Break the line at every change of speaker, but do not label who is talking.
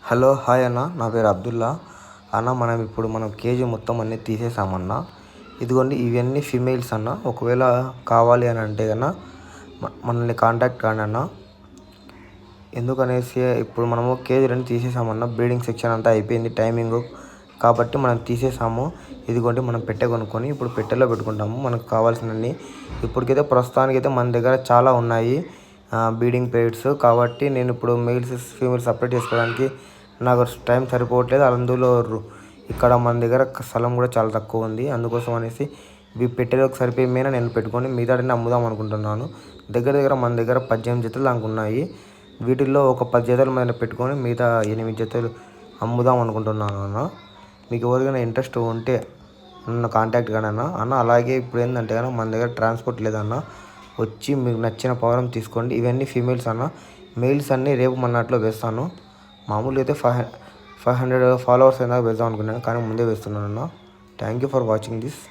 Hello hi అన్న, నా పేరు అబ్దుల్లా అన్న. మనం కేజీ మొత్తం అన్నీ తీసేసామన్న. ఇదిగోండి, ఇవన్నీ ఫీమేల్స్ అన్న. ఒకవేళ కావాలి అని అంటే కన్నా మనల్ని కాంటాక్ట్ కాండి అన్న. ఎందుకనేసి ఇప్పుడు మనము కేజీ 2 తీసేసామన్న. బ్రీడింగ్ సెక్షన్ అంతా అయిపోయింది టైమింగ్ కాబట్టి మనం తీసేసాము. ఇదిగోండి, మనం పెట్టె కొనుక్కొని ఇప్పుడు పెట్టెలో పెట్టుకుంటాము మనకు కావాల్సినన్ని. ఇప్పటికైతే ప్రస్తుతానికైతే మన దగ్గర చాలా ఉన్నాయి బ్రీడింగ్ పెయిడ్స్. కాబట్టి నేను ఇప్పుడు మెయిల్స్ ఫీమేల్స్ సపరేట్ చేసుకోవడానికి నాకు టైం సరిపోవట్లేదు. అందులో ఇక్కడ మన దగ్గర స్థలం కూడా చాలా తక్కువ ఉంది. అందుకోసం అనేసి ఇవి పెట్టెలోకి సరిపోయి మీద నేను పెట్టుకొని మిగతాడిని అమ్ముదాం అనుకుంటున్నాను. దగ్గర మన దగ్గర 18 జతలు దానికి ఉన్నాయి. వీటిల్లో ఒక 10 జతలు మీద పెట్టుకొని మిగతా 8 జతలు అమ్ముదాం అనుకుంటున్నాను అన్న. మీకు ఎవరికైనా ఇంట్రెస్ట్ ఉంటే నన్ను కాంటాక్ట్ కానీ అన్న. అలాగే ఇప్పుడు ఏంటంటే కన్నా మన దగ్గర ట్రాన్స్పోర్ట్ లేదన్న. వచ్చి మీకు నచ్చిన పవరం తీసుకోండి. ఇవన్నీ ఫీమేల్స్ అన్న. మెయిల్స్ అన్నీ రేపు మన్నాటిలో వేస్తాను. మామూలుగా అయితే 500 ఫాలోవర్స్ అయినా వేద్దాం అనుకున్నాను, కానీ ముందే వేస్తున్నాను అన్న. Thank you for watching this.